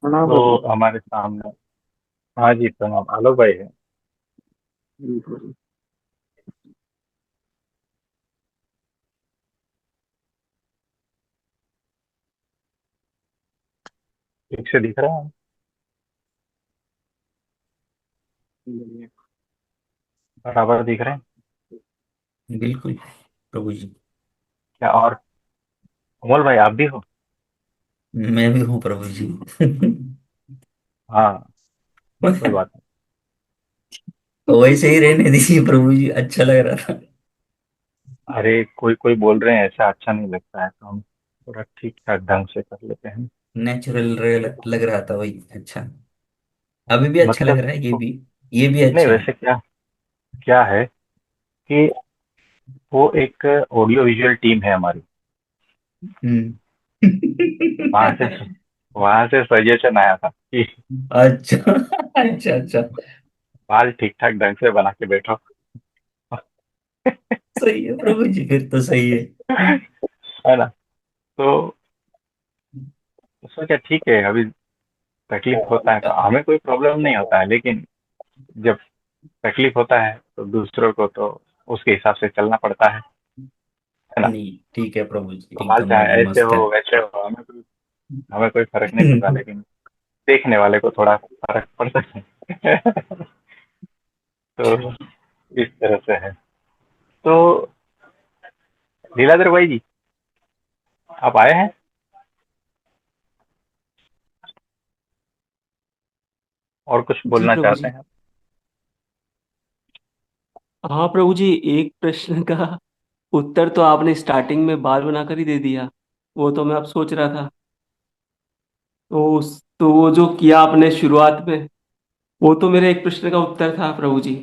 प्रणाम तो प्रभु। हमारे सामने। हाँ जी, प्रणाम। आलोक भाई है। जी प्रभु। ठीक से दिख रहा है? बढ़िया। बराबर दिख रहे हैं? बिल्कुल प्रभु जी। क्या? और अमोल भाई, आप भी हो? मैं भी हूँ प्रभु जी। हाँ, कोई बात नहीं। तो वैसे ही रहने दीजिए प्रभु जी, अच्छा लग रहा था। अरे, कोई कोई बोल रहे हैं ऐसा अच्छा नहीं लगता है, तो हम थोड़ा ठीक ठाक ढंग से कर लेते हैं। नेचुरल लग रहा था वही अच्छा। अभी भी अच्छा लग मतलब रहा है, ये देखो, भी। ये भी नहीं अच्छा है। वैसे क्या क्या है कि वो एक ऑडियो विजुअल टीम है हमारी। हम्म। वहां से वहां से सजेशन आया था कि अच्छा अच्छा अच्छा। बाल ठीक ठाक ढंग से बना के बैठो। सही है प्रभु जी, फिर तो सही है। है ना? तो उसमें क्या, ठीक है। अभी तकलीफ होता है तो हमें कोई प्रॉब्लम नहीं होता है, लेकिन जब तकलीफ होता है तो दूसरों को तो उसके हिसाब से चलना पड़ता है ना? नहीं ठीक है प्रभु जी, तो बाल एकदम चाहे बढ़िया ऐसे मस्त हो है। वैसे हो, हमें कोई फर्क नहीं पड़ता, लेकिन देखने वाले को थोड़ा फर्क पड़ता है। तो इस तरह से है। तो लीलाधर भाई जी, आप आए हैं और कुछ जी बोलना प्रभु चाहते जी। हैं? हाँ प्रभु जी, एक प्रश्न का उत्तर तो आपने स्टार्टिंग में बाल बनाकर ही दे दिया। वो तो मैं अब सोच रहा था। तो वो जो किया आपने शुरुआत में, वो तो मेरे एक प्रश्न का उत्तर था प्रभु जी।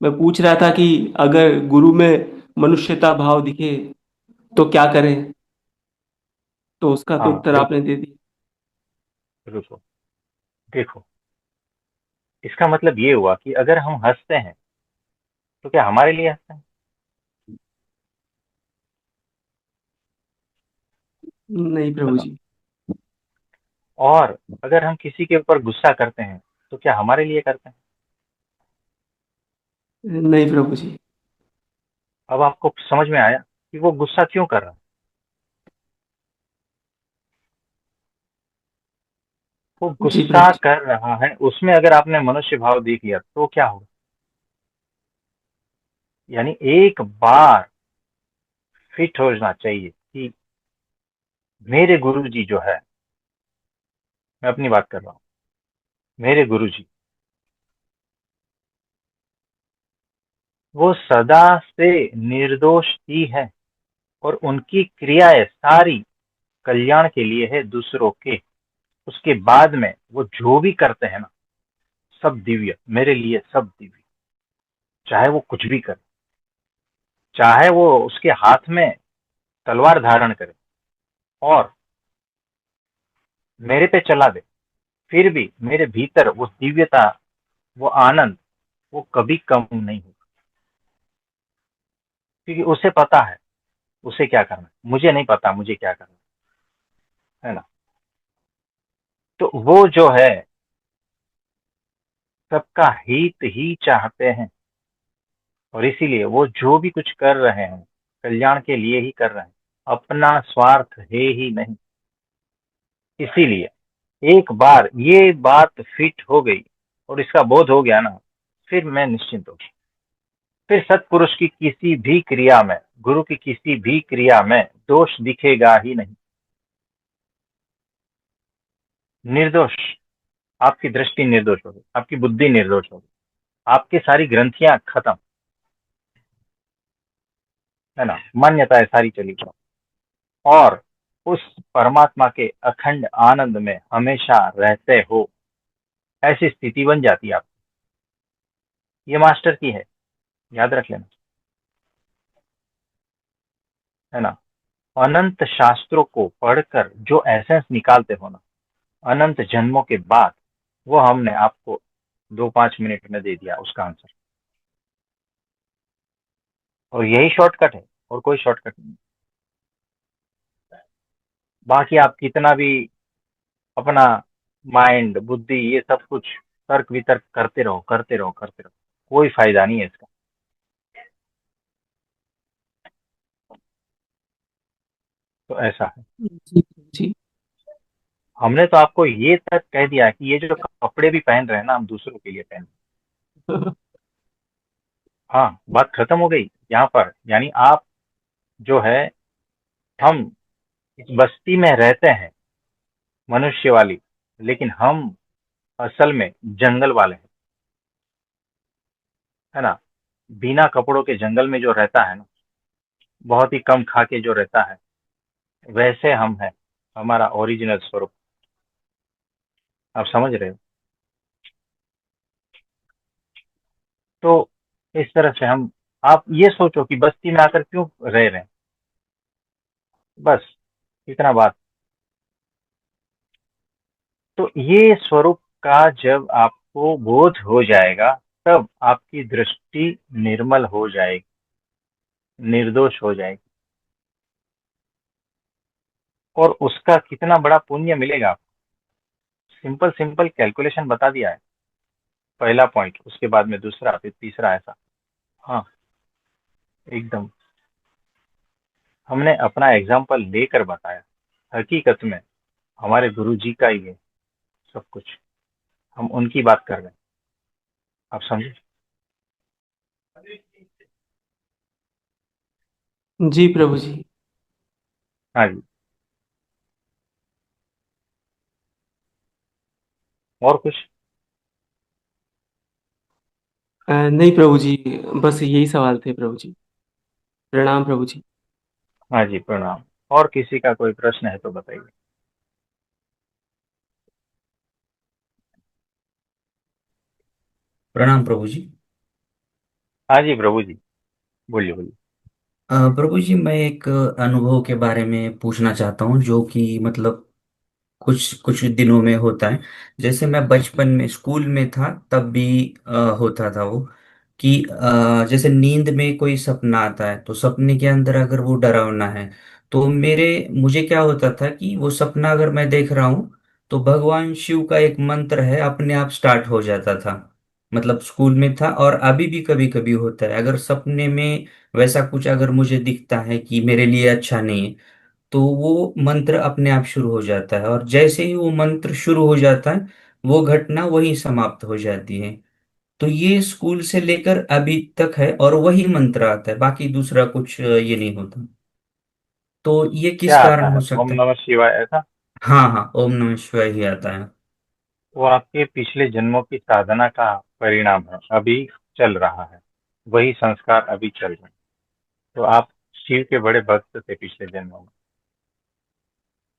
मैं पूछ रहा था कि अगर गुरु में मनुष्यता भाव दिखे तो क्या करें। तो उसका तो हाँ, उत्तर आपने बिल्कुल। दे दिया। बिल्कुल। देखो, इसका मतलब ये हुआ कि अगर हम हंसते हैं तो क्या हमारे लिए हंसते हैं? नहीं प्रभु बताओ। जी। और अगर हम किसी के ऊपर गुस्सा करते हैं तो क्या हमारे लिए करते हैं? नहीं प्रभु जी। अब आपको समझ में आया कि वो गुस्सा क्यों कर रहा है? वो जी प्रभु गुस्सा जी। कर रहा है, उसमें अगर आपने मनुष्य भाव देख लिया तो क्या होगा? यानी एक बार फिट हो जाना चाहिए कि मेरे गुरु जी जो है, मैं अपनी बात कर रहा हूँ, मेरे गुरु जी वो सदा से निर्दोष ही है, और उनकी क्रियाएं सारी कल्याण के लिए है, दूसरों के। उसके बाद में वो जो भी करते हैं ना, सब दिव्य, मेरे लिए सब दिव्य। चाहे वो कुछ भी करे, चाहे वो उसके हाथ में तलवार धारण करे और मेरे पे चला दे, फिर भी मेरे भीतर वो दिव्यता, वो आनंद, वो कभी कम नहीं होगा। क्योंकि उसे पता है उसे क्या करना है, मुझे नहीं पता मुझे क्या करना है ना? तो वो जो है, सबका हित ही चाहते हैं, और इसीलिए वो जो भी कुछ कर रहे हैं कल्याण के लिए ही कर रहे हैं, अपना स्वार्थ है ही नहीं। इसीलिए एक बार ये बात फिट हो गई और इसका बोध हो गया ना, फिर मैं निश्चिंत हो गया। फिर सत्पुरुष की किसी भी क्रिया में, गुरु की किसी भी क्रिया में दोष दिखेगा ही नहीं। निर्दोष, आपकी दृष्टि निर्दोष होगी, आपकी बुद्धि निर्दोष होगी, आपकी सारी ग्रंथियां खत्म, है ना? मान्यताएं सारी चली जाओ, और उस परमात्मा के अखंड आनंद में हमेशा रहते हो, ऐसी स्थिति बन जाती है आप। ये मास्टर की है, याद रख लेना। है ना? अनंत शास्त्रों को पढ़कर जो एसेंस निकालते हो ना, अनंत जन्मों के बाद, वो हमने आपको 2-5 मिनट में दे दिया उसका आंसर। और यही शॉर्टकट है, और कोई शॉर्टकट नहीं। बाकी आप कितना भी अपना माइंड, बुद्धि, ये सब कुछ तर्क वितर्क करते रहो, करते रहो, करते रहो, कोई फायदा नहीं है इसका। तो ऐसा है। जी जी। हमने तो आपको ये तक कह दिया कि ये जो कपड़े भी पहन रहे हैं ना, हम दूसरों के लिए पहन रहे हैं। हाँ, बात खत्म हो गई यहाँ पर। यानी आप जो है, हम इस बस्ती में रहते हैं, मनुष्य वाली, लेकिन हम असल में जंगल वाले हैं, है ना। बिना कपड़ों के जंगल में जो रहता है ना, बहुत ही कम खा के जो रहता है, वैसे हम हैं, हमारा ओरिजिनल स्वरूप। आप समझ रहे हो? तो इस तरह से हम, आप ये सोचो कि बस्ती में आकर क्यों रह रहे हैं, बस इतना बात। तो ये स्वरूप का जब आपको बोध हो जाएगा, तब आपकी दृष्टि निर्मल हो जाएगी, निर्दोष हो जाएगी। और उसका कितना बड़ा पुण्य मिलेगा आपको, सिंपल सिंपल कैलकुलेशन बता दिया है। पहला पॉइंट, उसके बाद में दूसरा, फिर तीसरा, ऐसा। हाँ, एकदम हमने अपना एग्जाम्पल लेकर बताया। हकीकत में हमारे गुरु जी का ही है सब कुछ, हम उनकी बात कर रहे हैं। आप समझे? जी प्रभु जी। हाँ जी। और कुछ? नहीं प्रभु जी, बस यही सवाल थे प्रभु जी। प्रणाम प्रभु जी। हाँ जी, प्रणाम। और किसी का कोई प्रश्न है तो बताइए। प्रणाम प्रभु जी। हाँ जी प्रभु जी, बोलिए बोलिए। प्रभु जी, मैं एक अनुभव के बारे में पूछना चाहता हूँ, जो कि मतलब कुछ कुछ दिनों में होता है। जैसे मैं बचपन में स्कूल में था तब भी होता था वो, कि जैसे नींद में कोई सपना आता है तो सपने के अंदर अगर वो डरावना है, तो मेरे मुझे क्या होता था कि वो सपना अगर मैं देख रहा हूँ तो भगवान शिव का एक मंत्र है अपने आप स्टार्ट हो जाता था। मतलब स्कूल में था, और अभी भी कभी कभी होता है, अगर सपने में वैसा कुछ अगर मुझे दिखता है कि मेरे लिए अच्छा नहीं है, तो वो मंत्र अपने आप शुरू हो जाता है, और जैसे ही वो मंत्र शुरू हो जाता है वो घटना वही समाप्त हो जाती है। तो ये स्कूल से लेकर अभी तक है, और वही मंत्र आता है, बाकी दूसरा कुछ ये नहीं होता। तो ये किस क्या आता कारण हो है? ओम सकता है? नमः शिवाय, ऐसा? हाँ हाँ, ओम नमः शिवाय ही आता है। वो आपके पिछले जन्मों की साधना का परिणाम है, अभी चल रहा है, वही संस्कार अभी चल रहे हैं। तो आप शिव के बड़े भक्त थे पिछले जन्मों में।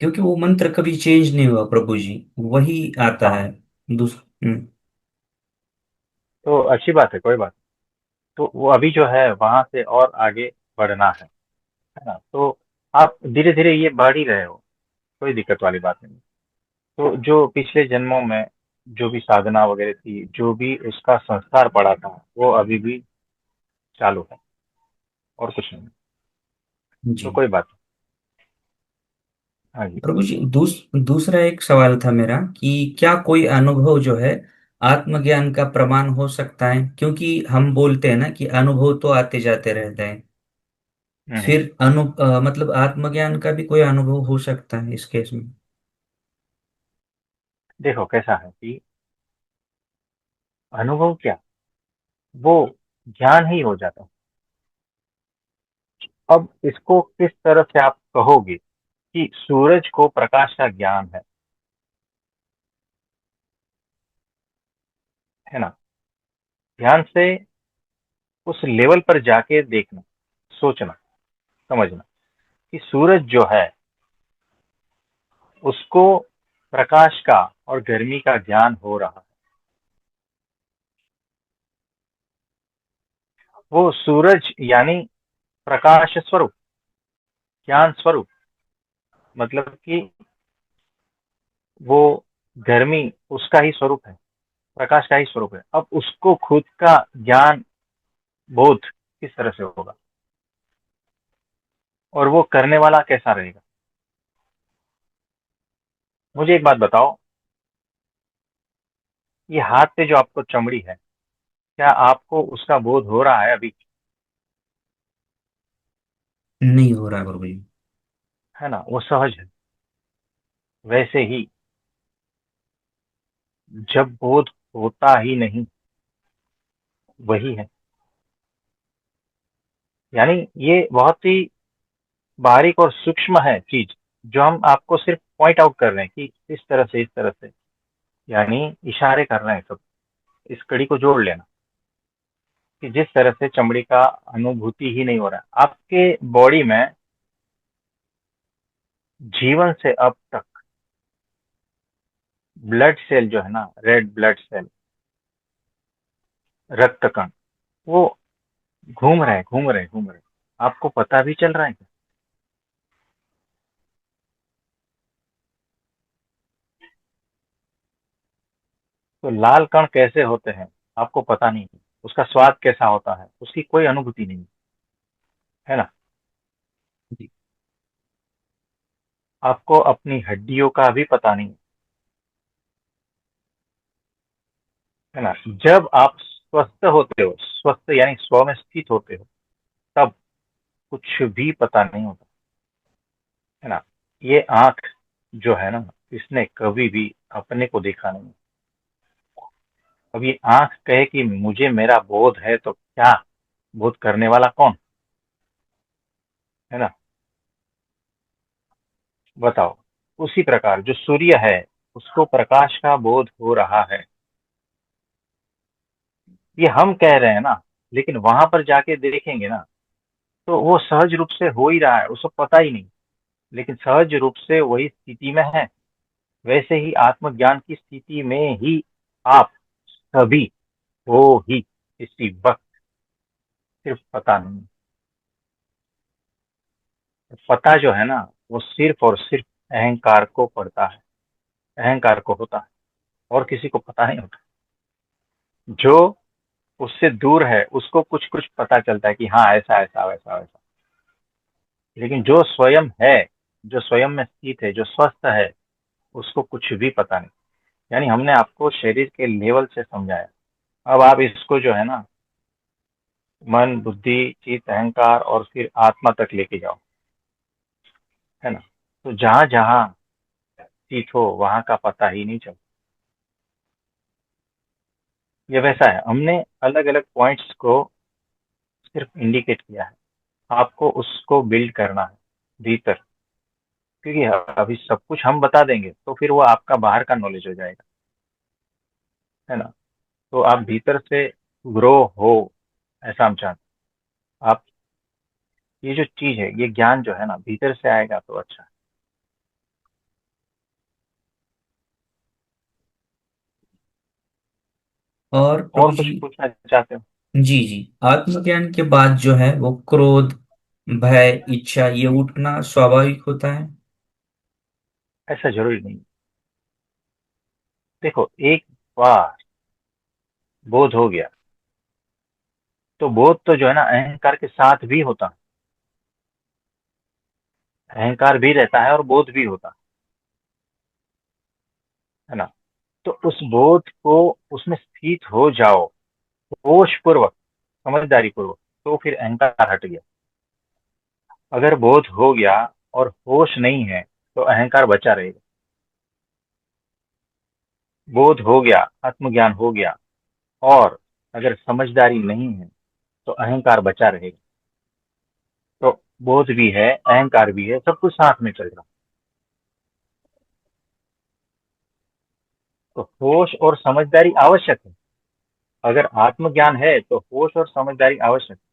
क्योंकि वो मंत्र कभी चेंज नहीं हुआ प्रभु जी, वही आता हाँ, है। दूसरा। तो अच्छी बात है, कोई बात नहीं। तो वो अभी जो है वहां से और आगे बढ़ना है ना। तो आप धीरे धीरे ये बढ़ ही रहे हो, कोई दिक्कत वाली बात नहीं। तो जो पिछले जन्मों में जो भी साधना वगैरह थी, जो भी उसका संस्कार पड़ा था, वो अभी भी चालू है, और कुछ नहीं। तो जी कोई बात नहीं। हाँ जी। प्रभु जी, दूसरा एक सवाल था मेरा, कि क्या कोई अनुभव जो है आत्मज्ञान का प्रमाण हो सकता है? क्योंकि हम बोलते हैं ना कि अनुभव तो आते जाते रहते हैं। हम्म। फिर मतलब आत्मज्ञान का भी कोई अनुभव हो सकता है इस केस में? देखो कैसा है कि अनुभव क्या, वो ज्ञान ही हो जाता है। अब इसको किस तरह से आप कहोगे कि सूरज को प्रकाश का ज्ञान है ना। ध्यान से उस लेवल पर जाके देखना, सोचना, समझना कि सूरज जो है, उसको प्रकाश का और गर्मी का ज्ञान हो रहा है। वो सूरज यानी प्रकाश स्वरूप, ज्ञान स्वरूप, मतलब कि वो गर्मी उसका ही स्वरूप है, प्रकाश का ही स्वरूप है। अब उसको खुद का ज्ञान, बोध किस तरह से होगा, और वो करने वाला कैसा रहेगा? मुझे एक बात बताओ, ये हाथ पे जो आपको चमड़ी है, क्या आपको उसका बोध हो रहा है अभी? नहीं हो रहा है प्रभु जी। है ना, वो सहज है। वैसे ही जब बोध होता ही नहीं, वही है। यानी ये बहुत ही बारीक और सूक्ष्म है चीज, जो हम आपको सिर्फ पॉइंट आउट कर रहे हैं कि इस तरह से, इस तरह से, यानी इशारे कर रहे हैं सब। इस कड़ी को जोड़ लेना कि जिस तरह से चमड़ी का अनुभूति ही नहीं हो रहा है आपके बॉडी में, जीवन से अब तक ब्लड सेल जो है ना, रेड ब्लड सेल, रक्त कण, वो घूम रहे, घूम रहे, घूम रहे। आपको पता भी चल रहा है क्या? तो लाल कण कैसे होते हैं आपको पता नहीं, उसका स्वाद कैसा होता है उसकी कोई अनुभूति नहीं, है ना। जी। आपको अपनी हड्डियों का भी पता नहीं, है ना। जब आप स्वस्थ होते हो, स्वस्थ यानी स्व में स्थित होते हो, तब कुछ भी पता नहीं होता, है ना। ये आंख जो है ना, इसने कभी भी अपने को देखा नहीं। अब ये आंख कहे कि मुझे मेरा बोध है, तो क्या बोध करने वाला कौन, है ना। बताओ। उसी प्रकार जो सूर्य है, उसको प्रकाश का बोध हो रहा है, ये हम कह रहे हैं ना, लेकिन वहां पर जाके देखेंगे ना, तो वो सहज रूप से हो ही रहा है, उसको पता ही नहीं, लेकिन सहज रूप से वही स्थिति में है। वैसे ही आत्मज्ञान की स्थिति में ही आप सभी हो ही इसी वक्त, सिर्फ पता नहीं। पता जो है ना, वो सिर्फ और सिर्फ अहंकार को पड़ता है, अहंकार को होता है, और किसी को पता नहीं होता। जो उससे दूर है उसको कुछ कुछ पता चलता है कि हाँ ऐसा ऐसा वैसा वैसा, लेकिन जो स्वयं है, जो स्वयं में स्थित है, जो स्वस्थ है, उसको कुछ भी पता नहीं। यानी हमने आपको शरीर के लेवल से समझाया। अब आप इसको जो है ना, मन, बुद्धि, चित्त, अहंकार और फिर आत्मा तक लेके जाओ, है ना। तो जहां जहां स्थित हो वहां का पता ही नहीं चलता। ये वैसा है, हमने अलग अलग पॉइंट्स को सिर्फ इंडिकेट किया है, आपको उसको बिल्ड करना है भीतर। क्योंकि अभी सब कुछ हम बता देंगे तो फिर वो आपका बाहर का नॉलेज हो जाएगा, है ना। तो आप भीतर से ग्रो हो, ऐसा हम चाहते हैं। आप, ये जो चीज है, ये ज्ञान जो है ना, भीतर से आएगा तो अच्छा है। और और प्रभु कुछ जी। पूछना चाहते हो? जी जी। आत्मज्ञान के बाद जो है वो क्रोध, भय, इच्छा ये उठना स्वाभाविक होता है। ऐसा जरूरी नहीं। देखो, एक बार बोध हो गया, तो बोध तो जो है ना अहंकार के साथ भी होता है, अहंकार भी रहता है और बोध भी होता है ना। तो उस बोध को, उसमें स्थित हो जाओ होश पूर्वक, समझदारी पूर्वक, तो फिर अहंकार हट गया। अगर बोध हो गया और होश नहीं है, तो अहंकार बचा रहेगा। बोध हो गया, आत्मज्ञान हो गया, और अगर समझदारी नहीं है, तो अहंकार बचा रहेगा। तो बोध भी है, अहंकार भी है, सब कुछ साथ में चल रहा। तो होश और समझदारी आवश्यक है। अगर आत्मज्ञान है तो होश और समझदारी आवश्यक है।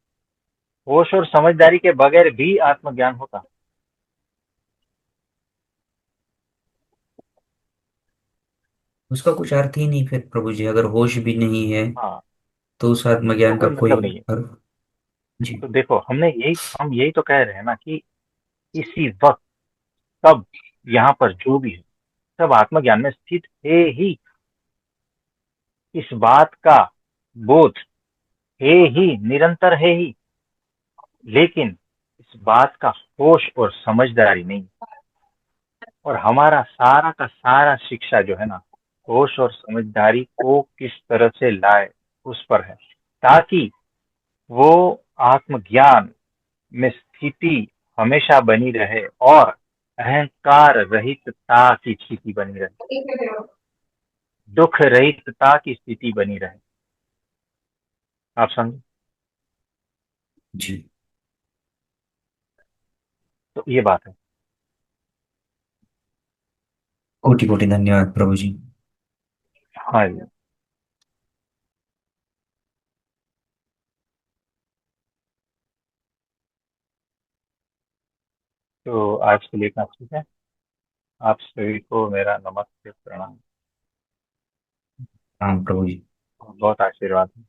होश और समझदारी के बगैर भी आत्मज्ञान होता। उसका कुछ अर्थ ही नहीं फिर प्रभु जी, अगर होश भी नहीं है हाँ, तो उस तो आत्मज्ञान का कोई कोई मतलब नहीं है। अर्थ। जी। तो देखो, हम यही तो कह रहे हैं ना कि इसी वक्त, सब, यहाँ पर जो भी है, सब आत्मज्ञान में स्थित है ही। इस बात का बोध है ही, निरंतर है ही, लेकिन इस बात का होश और समझदारी नहीं। और हमारा सारा का सारा शिक्षा जो है ना, होश और समझदारी को किस तरह से लाए उस पर है, ताकि वो आत्मज्ञान में स्थिति हमेशा बनी रहे और अहंकार रहितता की स्थिति बनी रहे, दुख रहितता की स्थिति बनी रहे। आप समझे? जी। तो ये बात है। कोटि कोटि धन्यवाद प्रभु जी। हाँ जी। तो आज के लिए इतना ठीक है। आप सभी को मेरा नमस्ते, प्रणाम, हाँ प्रभु जी। बहुत आशीर्वाद है।